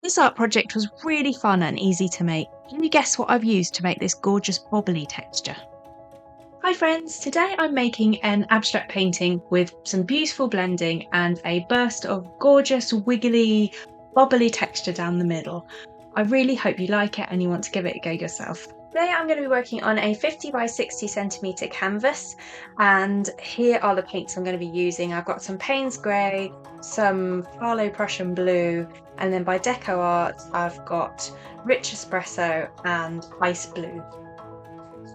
This art project was really fun and easy to make. Can you guess what I've used to make this gorgeous bobbly texture? Hi friends, today I'm making an abstract painting with some beautiful blending and a burst of gorgeous wiggly bobbly texture down the middle. I really hope you like it and you want to give it a go yourself. Today I'm going to be working on a 50 by 60 centimetre canvas, and here are the paints I'm going to be using. I've got some Payne's Grey, some Farlow Prussian Blue, and then by Deco Art I've got Rich Espresso and Ice Blue.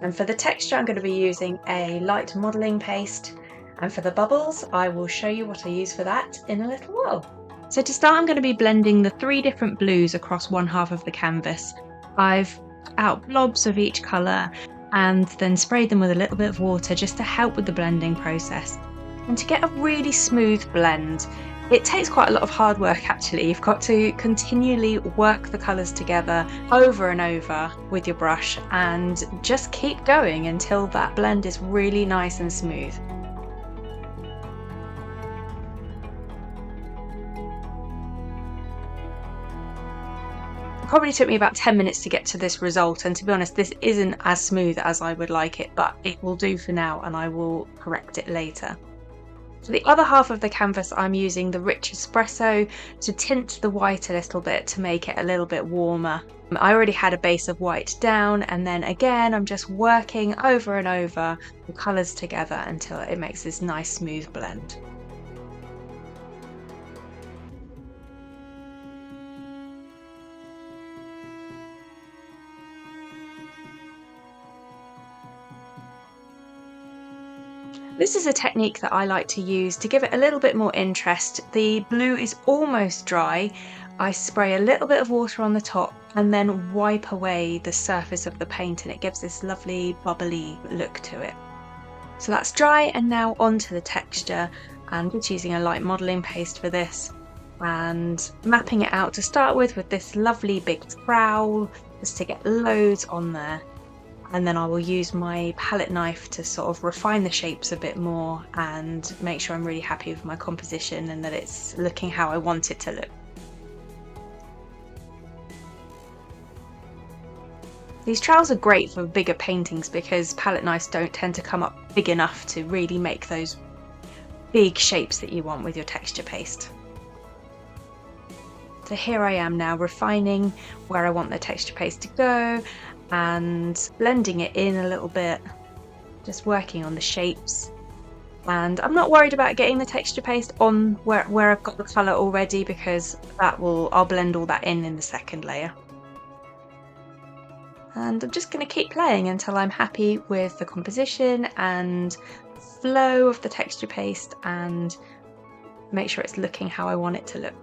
And for the texture I'm going to be using a light modelling paste, and for the bubbles I will show you what I use for that in a little while. So to start I'm going to be blending the 3 different blues across one half of the canvas. I've out blobs of each colour and then sprayed them with a little bit of water just to help with the blending process. And to get a really smooth blend, it takes quite a lot of hard work actually. You've got to continually work the colours together over and over with your brush and just keep going until that blend is really nice and smooth. It probably took me about 10 minutes to get to this result, and to be honest this isn't as smooth as I would like it, but it will do for now and I will correct it later. For the other half of the canvas I'm using the Rich Espresso to tint the white a little bit to make it a little bit warmer. I already had a base of white down, and then again I'm just working over and over the colours together until it makes this nice smooth blend. This is a technique that I like to use to give it a little bit more interest. The blue is almost dry. I spray a little bit of water on the top and then wipe away the surface of the paint, and it gives this lovely bubbly look to it. So that's dry, and now onto the texture, and just using a light modelling paste for this and mapping it out to start with this lovely big trowel just to get loads on there. And then I will use my palette knife to sort of refine the shapes a bit more and make sure I'm really happy with my composition and that it's looking how I want it to look. These trowels are great for bigger paintings because palette knives don't tend to come up big enough to really make those big shapes that you want with your texture paste. So here I am now refining where I want the texture paste to go and blending it in a little bit, just working on the shapes. And I'm not worried about getting the texture paste on where I've got the colour already, because I'll blend all that in the second layer. And I'm just going to keep playing until I'm happy with the composition and flow of the texture paste and make sure it's looking how I want it to look.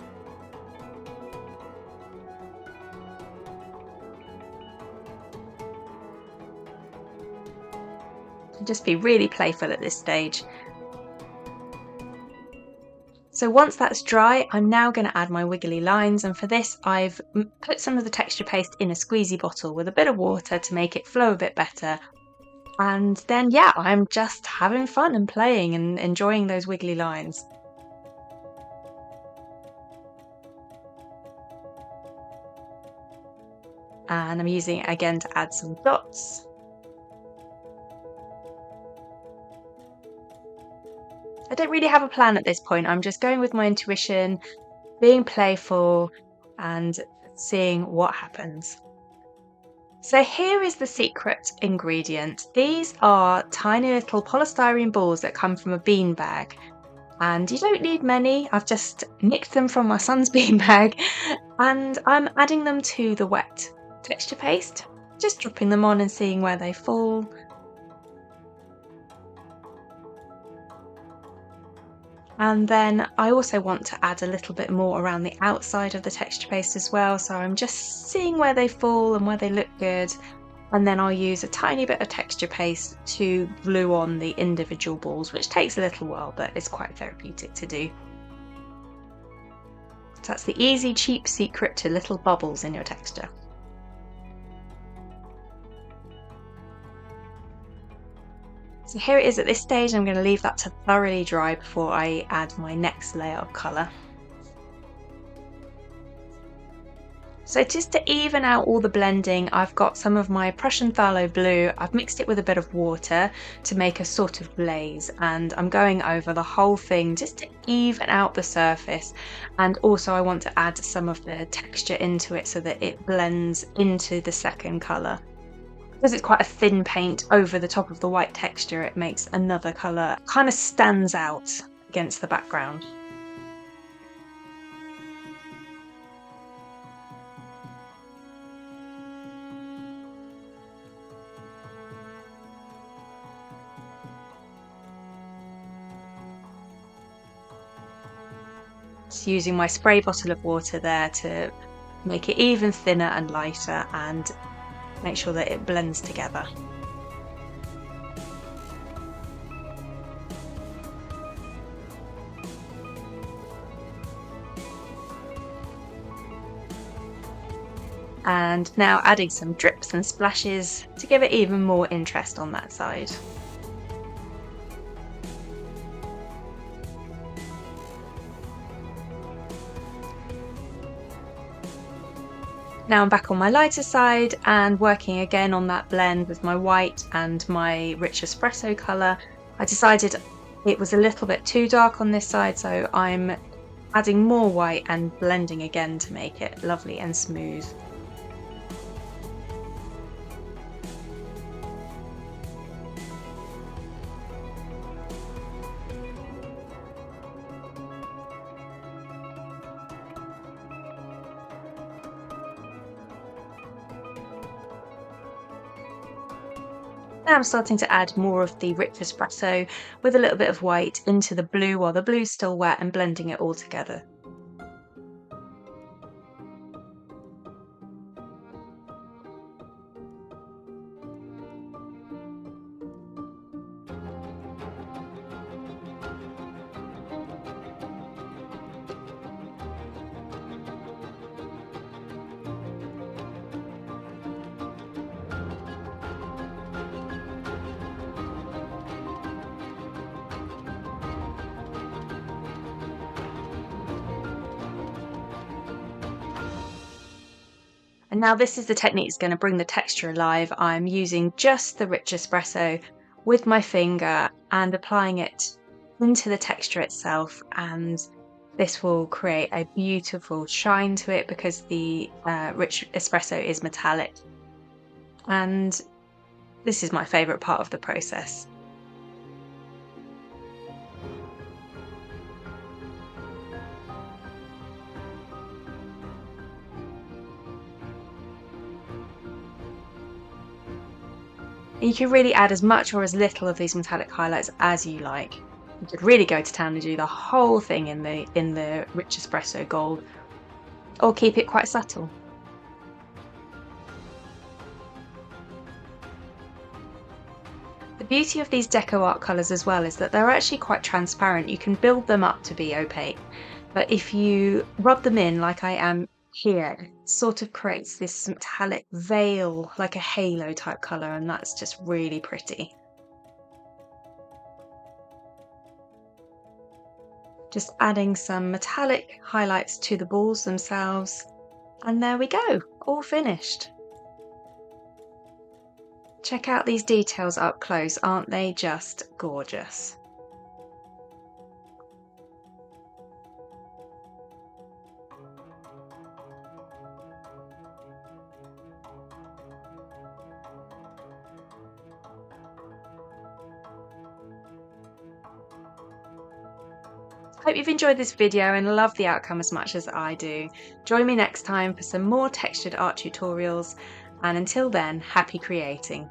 Just be really playful at this stage. So once that's dry, I'm now going to add my wiggly lines, and for this I've put some of the texture paste in a squeezy bottle with a bit of water to make it flow a bit better. And then yeah, I'm just having fun and playing and enjoying those wiggly lines. And I'm using it again to add some dots. I don't really have a plan at this point. I'm just going with my intuition, being playful and seeing what happens. So here is the secret ingredient. These are tiny little polystyrene balls that come from a bean bag, and you don't need many. I've just nicked them from my son's bean bag, and I'm adding them to the wet texture paste, just dropping them on and seeing where they fall. And then I also want to add a little bit more around the outside of the texture paste as well, so I'm just seeing where they fall and where they look good, and then I'll use a tiny bit of texture paste to glue on the individual balls, which takes a little while but it's quite therapeutic to do. So that's the easy, cheap secret to little bubbles in your texture. So here it is at this stage. I'm going to leave that to thoroughly dry before I add my next layer of colour. So just to even out all the blending, I've got some of my Prussian phthalo blue. I've mixed it with a bit of water to make a sort of glaze, and I'm going over the whole thing just to even out the surface. And also I want to add some of the texture into it so that it blends into the second colour. Because it's quite a thin paint over the top of the white texture, it makes another colour kind of stands out against the background. Just using my spray bottle of water there to make it even thinner and lighter and make sure that it blends together. And now adding some drips and splashes to give it even more interest on that side. Now I'm back on my lighter side and working again on that blend with my white and my rich espresso colour. I decided it was a little bit too dark on this side, so I'm adding more white and blending again to make it lovely and smooth. Now I'm starting to add more of the rich espresso with a little bit of white into the blue while the blue's still wet and blending it all together. And now this is the technique that's going to bring the texture alive. I'm using just the rich espresso with my finger and applying it into the texture itself, and this will create a beautiful shine to it because the rich espresso is metallic. And this is my favourite part of the process. You can really add as much or as little of these metallic highlights as you like. You could really go to town and do the whole thing in the rich espresso gold, or keep it quite subtle. The beauty of these deco art colours as well is that they're actually quite transparent. You can build them up to be opaque, but if you rub them in like I am here, it sort of creates this metallic veil, like a halo type colour, and that's just really pretty. Just adding some metallic highlights to the balls themselves, and there we go, all finished. Check out these details up close, aren't they just gorgeous? Hope you've enjoyed this video and love the outcome as much as I do. Join me next time for some more textured art tutorials, and until then, happy creating.